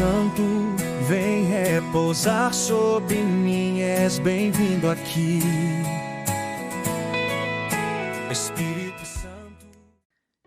Santo, vem repousar sobre mim, és bem-vindo aqui. Espírito Santo.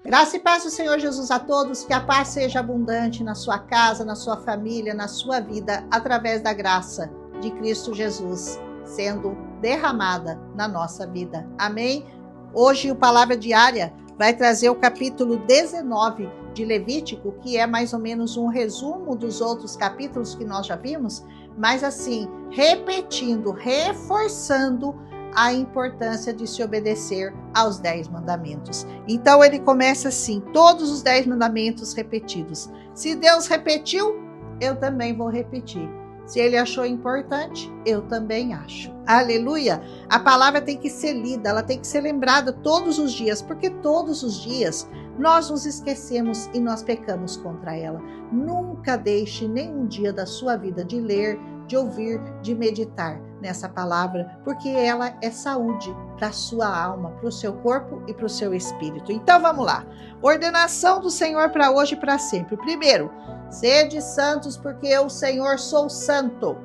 Graça e paz do Senhor Jesus a todos, que a paz seja abundante na sua casa, na sua família, na sua vida, através da graça de Cristo Jesus sendo derramada na nossa vida. Amém? Hoje o Palavra Diária vai trazer o capítulo 19 de Levítico, que é mais ou menos um resumo dos outros capítulos que nós já vimos, mas assim, repetindo, reforçando a importância de se obedecer aos 10 mandamentos. Então ele começa assim, todos os 10 mandamentos repetidos. Se Deus repetiu, eu também vou repetir. Se ele achou importante, eu também acho. Aleluia! A palavra tem que ser lida, ela tem que ser lembrada todos os dias, porque todos os dias nós nos esquecemos e nós pecamos contra ela. Nunca deixe nenhum dia da sua vida de ler, de ouvir, de meditar nessa palavra, porque ela é saúde para a sua alma, para o seu corpo e para o seu espírito. Então vamos lá. Ordenação do Senhor para hoje e para sempre. Primeiro, sede santos, porque eu, Senhor, sou santo.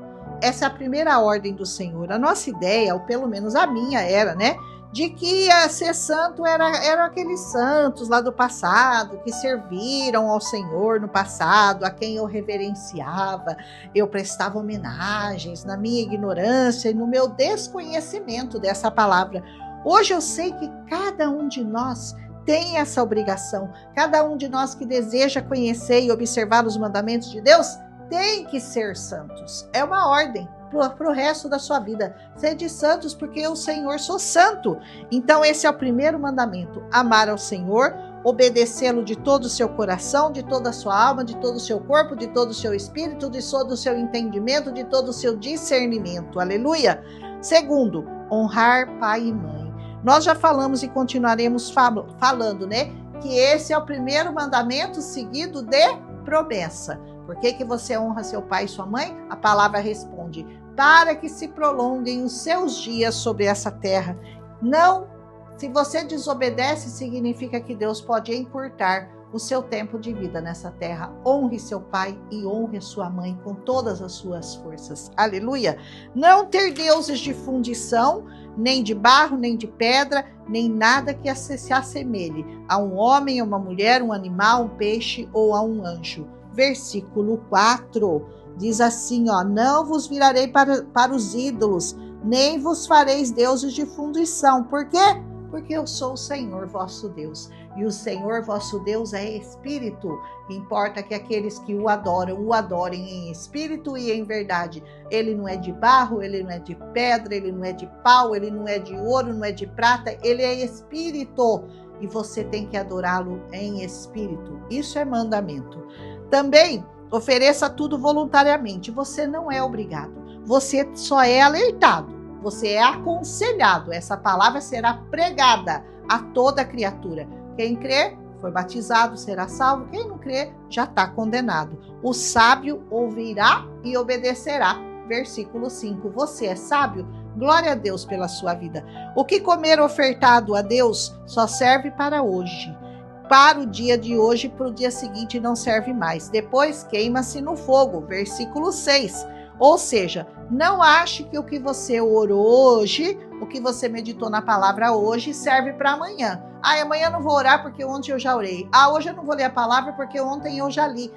Essa é a primeira ordem do Senhor. A nossa ideia, ou pelo menos a minha era, né? De que ser santo eram aqueles santos lá do passado, que serviram ao Senhor no passado, a quem eu reverenciava, eu prestava homenagens na minha ignorância e no meu desconhecimento dessa palavra. Hoje eu sei que cada um de nós tem essa obrigação, cada um de nós que deseja conhecer e observar os mandamentos de Deus, tem que ser santos. É uma ordem para o resto da sua vida. Sede santos, porque eu, Senhor, sou santo. Então esse é o primeiro mandamento, amar ao Senhor, obedecê-lo de todo o seu coração, de toda a sua alma, de todo o seu corpo, de todo o seu espírito, de todo o seu entendimento, de todo o seu discernimento. Aleluia! Segundo, honrar pai e mãe. Nós já falamos e continuaremos falando, né? Que esse é o primeiro mandamento seguido de promessa. Por que você honra seu pai e sua mãe? A palavra responde: para que se prolonguem os seus dias sobre essa terra. Não, se você desobedece, significa que Deus pode encurtar o seu tempo de vida nessa terra. Honre seu pai e honre sua mãe com todas as suas forças. Aleluia! Não ter deuses de fundição, nem de barro, nem de pedra, nem nada que se assemelhe a um homem, a uma mulher, um animal, um peixe ou a um anjo. Versículo 4, diz assim, ó: não vos virarei para os ídolos, nem vos fareis deuses de fundição. Por quê? Porque eu sou o Senhor vosso Deus, e o Senhor vosso Deus é Espírito. Importa que aqueles que o adorem em espírito e em verdade. Ele não é de barro, ele não é de pedra, ele não é de pau, ele não é de ouro, não é de prata, ele é Espírito, e você tem que adorá-lo em espírito. Isso é mandamento. Também ofereça tudo voluntariamente. Você não é obrigado. Você só é alertado. Você é aconselhado. Essa palavra será pregada a toda criatura. Quem crê, foi batizado, será salvo. Quem não crê, já está condenado. O sábio ouvirá e obedecerá. Versículo 5. Você é sábio? Glória a Deus pela sua vida. O que comer ofertado a Deus só serve para hoje. Para o dia de hoje, para o dia seguinte não serve mais. Depois queima-se no fogo. Versículo 6. Ou seja, não ache que o que você orou hoje, o que você meditou na palavra hoje, serve para amanhã. Amanhã eu não vou orar porque ontem eu já orei. Hoje eu não vou ler a palavra porque ontem eu já li.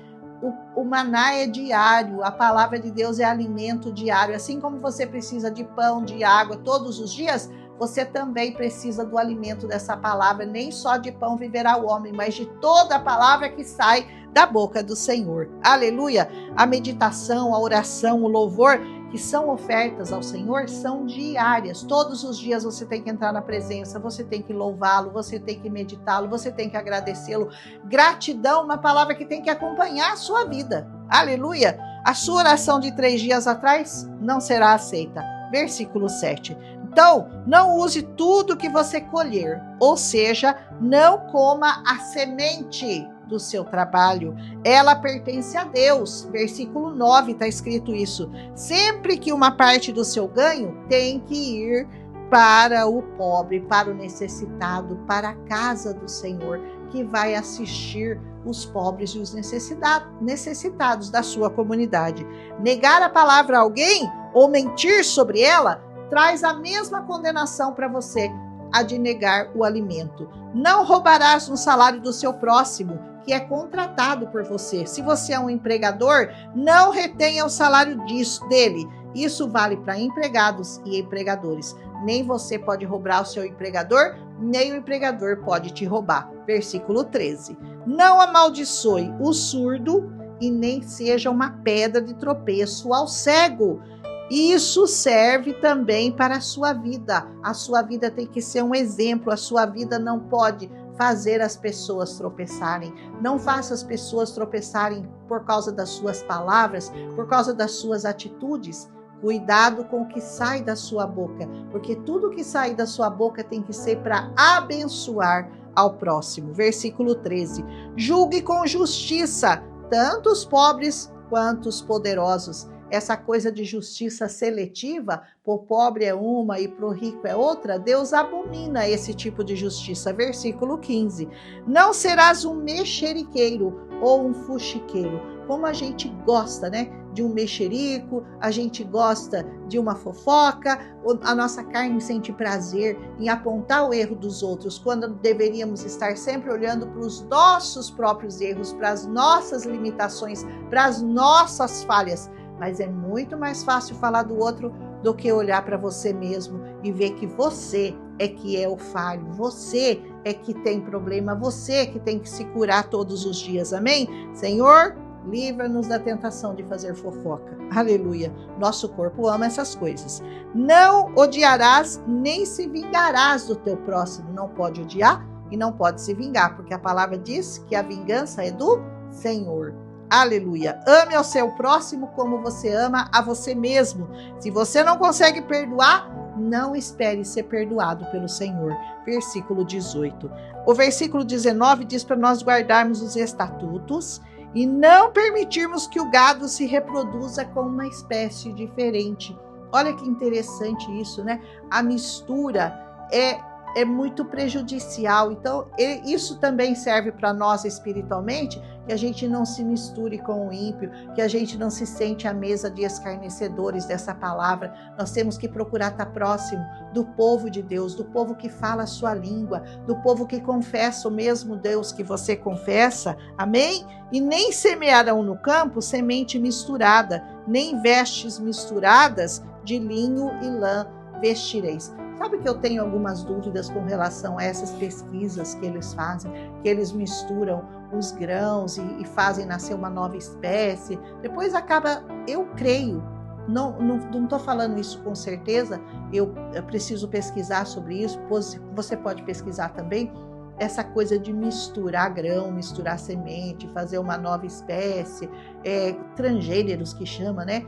O maná é diário, a palavra de Deus é alimento diário. Assim como você precisa de pão, de água todos os dias, você também precisa do alimento dessa palavra. Nem só de pão viverá o homem, mas de toda a palavra que sai da boca do Senhor. Aleluia! A meditação, a oração, o louvor, que são ofertas ao Senhor, são diárias. Todos os dias você tem que entrar na presença, você tem que louvá-lo, você tem que meditá-lo, você tem que agradecê-lo. Gratidão, uma palavra que tem que acompanhar a sua vida. Aleluia! A sua oração de 3 dias atrás não será aceita. Versículo 7. Então, não use tudo que você colher, ou seja, não coma a semente do seu trabalho. Ela pertence a Deus. Versículo 9 está escrito isso. Sempre que uma parte do seu ganho tem que ir para o pobre, para o necessitado, para a casa do Senhor. que vai assistir os pobres e os necessitados da sua comunidade. Negar a palavra a alguém ou mentir sobre ela traz a mesma condenação para você, a de negar o alimento. Não roubarás no salário do seu próximo, que é contratado por você. Se você é um empregador, não retenha o salário dele. Isso vale para empregados e empregadores. Nem você pode roubar o seu empregador, nem o empregador pode te roubar. Versículo 13. Não amaldiçoe o surdo e nem seja uma pedra de tropeço ao cego. Isso serve também para a sua vida. A sua vida tem que ser um exemplo. A sua vida não pode fazer as pessoas tropeçarem. Não faça as pessoas tropeçarem por causa das suas palavras, por causa das suas atitudes. Cuidado com o que sai da sua boca, porque tudo que sai da sua boca tem que ser para abençoar ao próximo. Versículo 13. Julgue com justiça tanto os pobres quanto os poderosos. Essa coisa de justiça seletiva, para o pobre é uma e para o rico é outra, Deus abomina esse tipo de justiça. Versículo 15. Não serás um mexeriqueiro ou um fuxiqueiro. Como a gente gosta, né? De um mexerico, a gente gosta de uma fofoca, a nossa carne sente prazer em apontar o erro dos outros, quando deveríamos estar sempre olhando para os nossos próprios erros, para as nossas limitações, para as nossas falhas. Mas é muito mais fácil falar do outro do que olhar para você mesmo e ver que você é que é o falho, você é que tem problema, você é que tem que se curar todos os dias, amém? Senhor, livra-nos da tentação de fazer fofoca. Aleluia. Nosso corpo ama essas coisas. Não odiarás nem se vingarás do teu próximo. Não pode odiar e não pode se vingar, porque a palavra diz que a vingança é do Senhor. Aleluia. Ame ao seu próximo como você ama a você mesmo. Se você não consegue perdoar, não espere ser perdoado pelo Senhor. Versículo 18. O versículo 19 diz para nós guardarmos os estatutos e não permitirmos que o gado se reproduza com uma espécie diferente. Olha que interessante isso, né? A mistura é muito prejudicial. Então, isso também serve para nós espiritualmente, que a gente não se misture com o ímpio, que a gente não se sente à mesa de escarnecedores dessa palavra. Nós temos que procurar estar próximo do povo de Deus, do povo que fala a sua língua, do povo que confessa o mesmo Deus que você confessa, amém? E nem semearão no campo semente misturada, nem vestes misturadas de linho e lã vestireis. Sabe que eu tenho algumas dúvidas com relação a essas pesquisas que eles fazem, que eles misturam os grãos e fazem nascer uma nova espécie. Depois acaba, eu creio, não estou falando isso com certeza, eu preciso pesquisar sobre isso, você pode pesquisar também, essa coisa de misturar grão, misturar semente, fazer uma nova espécie, transgêneros que chama, né?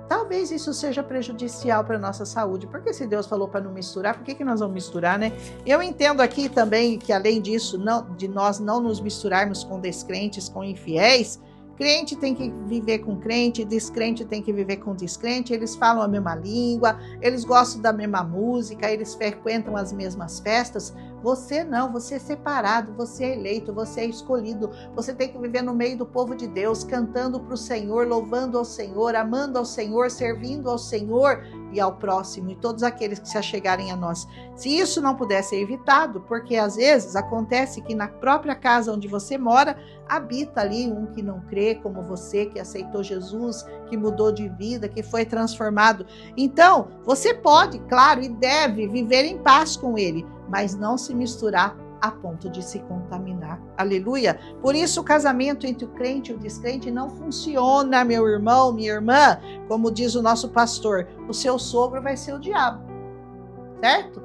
Talvez isso seja prejudicial para a nossa saúde, porque se Deus falou para não misturar, por que nós vamos misturar, né? Eu entendo aqui também que, além disso, de nós não nos misturarmos com descrentes, com infiéis, crente tem que viver com crente, descrente tem que viver com descrente, eles falam a mesma língua, eles gostam da mesma música, eles frequentam as mesmas festas. Você não, você é separado, você é eleito, você é escolhido, você tem que viver no meio do povo de Deus, cantando para o Senhor, louvando ao Senhor, amando ao Senhor, servindo ao Senhor e ao próximo, e todos aqueles que se achegarem a nós. Se isso não puder ser evitado, porque às vezes acontece que na própria casa onde você mora, habita ali um que não crê como você, que aceitou Jesus, que mudou de vida, que foi transformado. Então, você pode, claro, e deve viver em paz com ele, mas não se misturar a ponto de se contaminar. Aleluia! Por isso o casamento entre o crente e o descrente não funciona, meu irmão, minha irmã. Como diz o nosso pastor, o seu sogro vai ser o diabo, certo?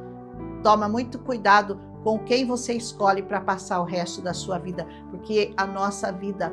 Toma muito cuidado com quem você escolhe para passar o resto da sua vida, porque a nossa vida,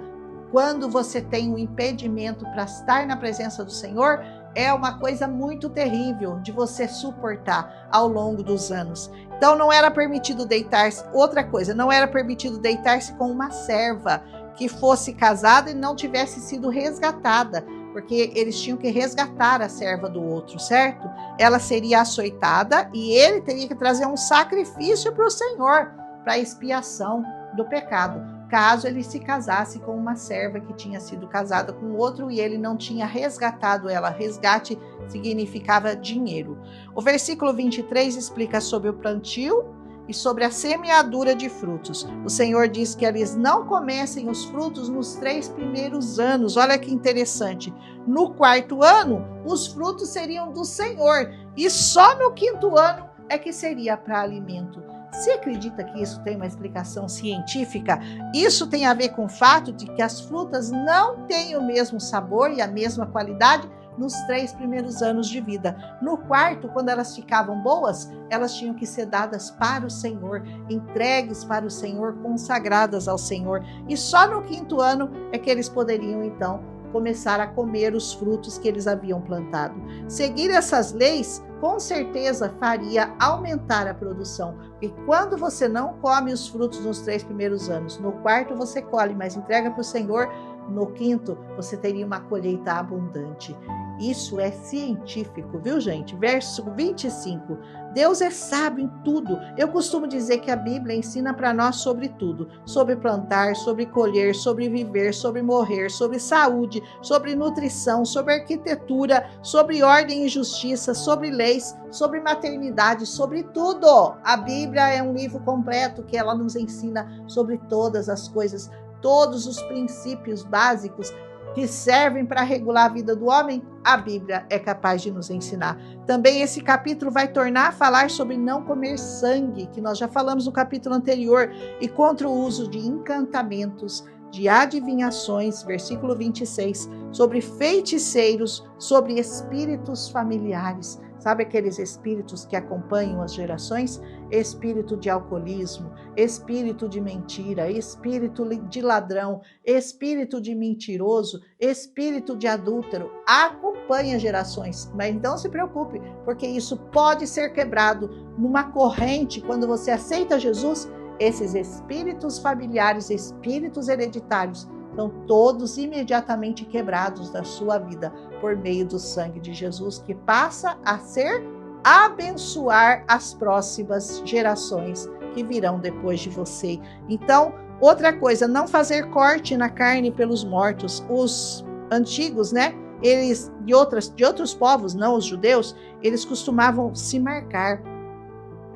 quando você tem um impedimento para estar na presença do Senhor, é uma coisa muito terrível de você suportar ao longo dos anos. Então não era permitido deitar-se, outra coisa, não era permitido deitar-se com uma serva que fosse casada e não tivesse sido resgatada, porque eles tinham que resgatar a serva do outro, certo? Ela seria açoitada e ele teria que trazer um sacrifício para o Senhor, para expiação do pecado, caso ele se casasse com uma serva que tinha sido casada com outro e ele não tinha resgatado ela. Resgate significava dinheiro. O versículo 23 explica sobre o plantio e sobre a semeadura de frutos. O Senhor diz que eles não comecem os frutos nos 3 primeiros anos. Olha que interessante. No 4º ano, os frutos seriam do Senhor e só no 5º ano é que seria para alimento. Você acredita que isso tem uma explicação científica? Isso tem a ver com o fato de que as frutas não têm o mesmo sabor e a mesma qualidade nos 3 primeiros anos de vida. No 4º, quando elas ficavam boas, elas tinham que ser dadas para o Senhor, entregues para o Senhor, consagradas ao Senhor. E só no 5º ano é que eles poderiam, então, começar a comer os frutos que eles haviam plantado. Seguir essas leis, com certeza, faria aumentar a produção. Porque quando você não come os frutos nos 3 primeiros anos, no 4º você colhe, mas entrega para o Senhor, no 5º você teria uma colheita abundante. Isso é científico, viu, gente? Verso 25. Deus é sábio em tudo. Eu costumo dizer que a Bíblia ensina para nós sobre tudo. Sobre plantar, sobre colher, sobre viver, sobre morrer, sobre saúde, sobre nutrição, sobre arquitetura, sobre ordem e justiça, sobre leis, sobre maternidade, sobre tudo. A Bíblia é um livro completo que ela nos ensina sobre todas as coisas, todos os princípios básicos que servem para regular a vida do homem, a Bíblia é capaz de nos ensinar. Também esse capítulo vai tornar a falar sobre não comer sangue, que nós já falamos no capítulo anterior, e contra o uso de encantamentos, de adivinhações, versículo 26, sobre feiticeiros, sobre espíritos familiares. Sabe aqueles espíritos que acompanham as gerações? Espírito de alcoolismo, espírito de mentira, espírito de ladrão, espírito de mentiroso, espírito de adúltero. Acompanha gerações, mas não se preocupe, porque isso pode ser quebrado numa corrente quando você aceita Jesus. Esses espíritos familiares, espíritos hereditários, são todos imediatamente quebrados da sua vida por meio do sangue de Jesus, que passa a ser abençoar as próximas gerações que virão depois de você. Então, outra coisa, não fazer corte na carne pelos mortos. Os antigos, né? Eles de outros povos, não os judeus, eles costumavam se marcar.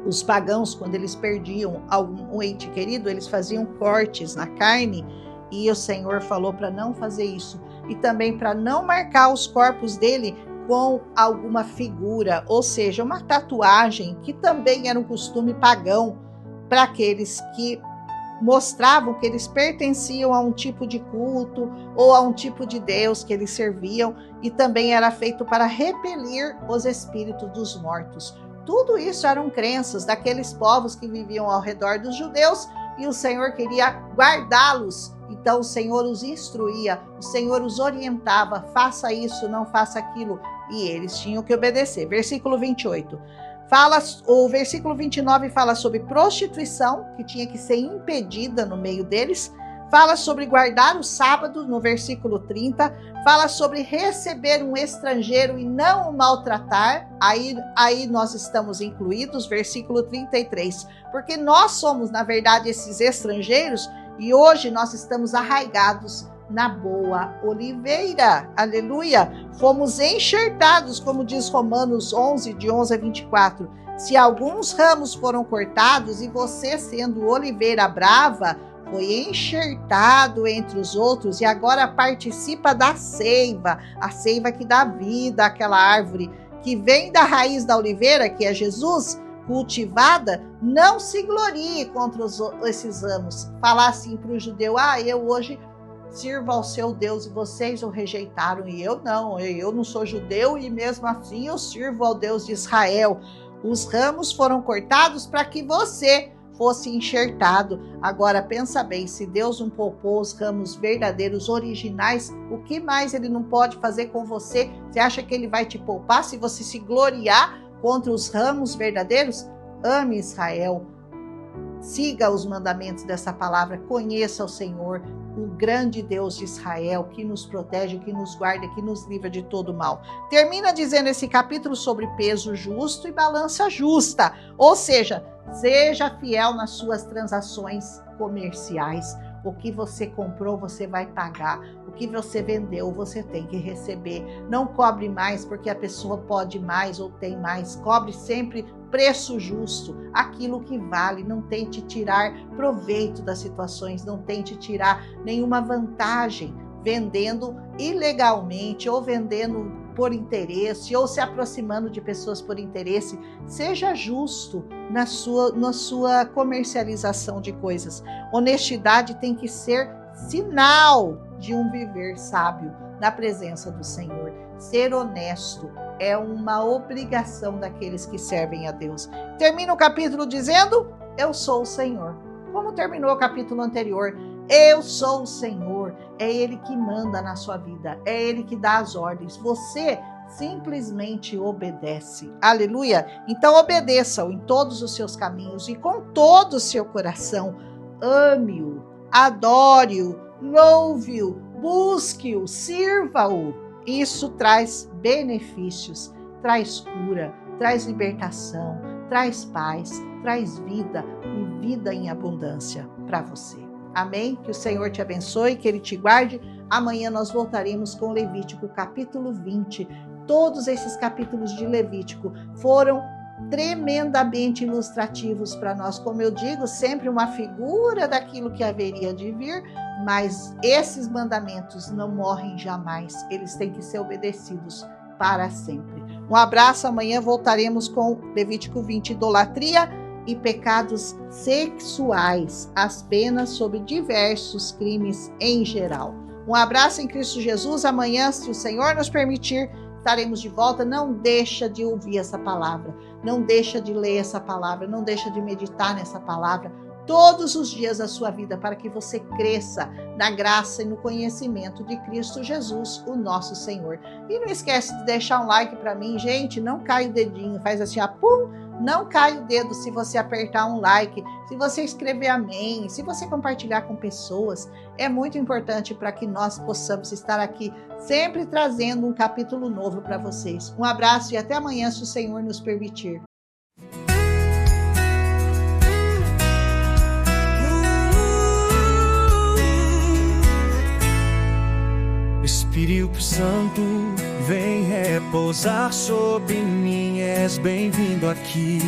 Os pagãos, quando eles perdiam um ente querido, eles faziam cortes na carne. E o Senhor falou para não fazer isso. E também para não marcar os corpos dele com alguma figura, ou seja, uma tatuagem, que também era um costume pagão para aqueles que mostravam que eles pertenciam a um tipo de culto ou a um tipo de Deus que eles serviam, e também era feito para repelir os espíritos dos mortos. Tudo isso eram crenças daqueles povos que viviam ao redor dos judeus, e o Senhor queria guardá-los. Então o Senhor os instruía, o Senhor os orientava, faça isso, não faça aquilo, e eles tinham que obedecer. Versículo 28. O versículo 29 fala sobre prostituição, que tinha que ser impedida no meio deles. Fala sobre guardar o sábado, no versículo 30. Fala sobre receber um estrangeiro e não o maltratar. Aí nós estamos incluídos, versículo 33. Porque nós somos, na verdade, esses estrangeiros, e hoje nós estamos arraigados na boa oliveira. Aleluia! Fomos enxertados, como diz Romanos 11, de 11 a 24. Se alguns ramos foram cortados, e você, sendo oliveira brava, foi enxertado entre os outros, e agora participa da seiva, a seiva que dá vida àquela árvore, que vem da raiz da oliveira, que é Jesus, cultivada. Não se glorie contra esses ramos. Falar assim para o judeu: eu hoje sirvo ao seu Deus e vocês o rejeitaram, e eu não sou judeu e mesmo assim eu sirvo ao Deus de Israel. Os ramos foram cortados para que você fosse enxertado. Agora pensa bem, se Deus não poupou os ramos verdadeiros, originais, o que mais ele não pode fazer com você? Você acha que ele vai te poupar se você se gloriar contra os ramos verdadeiros? Ame Israel, siga os mandamentos dessa palavra, conheça o Senhor, o grande Deus de Israel, que nos protege, que nos guarda, que nos livra de todo mal. Termina dizendo esse capítulo sobre peso justo e balança justa, ou seja, Seja fiel nas suas transações comerciais. O que você comprou, você vai pagar. O que você vendeu, você tem que receber. Não cobre mais porque a pessoa pode mais ou tem mais. Cobre sempre preço justo, aquilo que vale. Não tente tirar proveito das situações, não tente tirar nenhuma vantagem vendendo ilegalmente ou vendendo por interesse ou se aproximando de pessoas por interesse. Seja justo na sua comercialização de coisas. Honestidade tem que ser sinal de um viver sábio na presença do Senhor. Ser honesto é uma obrigação daqueles que servem a Deus. Termina o capítulo dizendo: eu sou o Senhor. Como terminou o capítulo anterior? Eu sou o Senhor. É Ele que manda na sua vida. É Ele que dá as ordens. Você simplesmente obedece. Aleluia! Então obedeça-o em todos os seus caminhos e com todo o seu coração. Ame-o, adore-o, louve-o, busque-o, sirva-o. Isso traz benefícios, traz cura, traz libertação, traz paz, traz vida e vida em abundância para você. Amém? Que o Senhor te abençoe, que Ele te guarde. Amanhã nós voltaremos com Levítico capítulo 20. Todos esses capítulos de Levítico foram tremendamente ilustrativos para nós. Como eu digo, sempre uma figura daquilo que haveria de vir, mas esses mandamentos não morrem jamais. Eles têm que ser obedecidos para sempre. Um abraço, amanhã voltaremos com Levítico 20, idolatria e pecados sexuais, as penas sobre diversos crimes em geral. Um abraço em Cristo Jesus. Amanhã, se o Senhor nos permitir, estaremos de volta. Não deixa de ouvir essa palavra, não deixa de ler essa palavra, não deixa de meditar nessa palavra todos os dias da sua vida, para que você cresça na graça e no conhecimento de Cristo Jesus, o nosso Senhor. E não esquece de deixar um like para mim, gente. Não cai o dedinho, faz assim, pum. Não cai o dedo se você apertar um like, se você escrever amém, se você compartilhar com pessoas. É muito importante para que nós possamos estar aqui sempre trazendo um capítulo novo para vocês. Um abraço e até amanhã, se o Senhor nos permitir. Espírito Santo, vem repousar sobre mim, és bem-vindo aqui.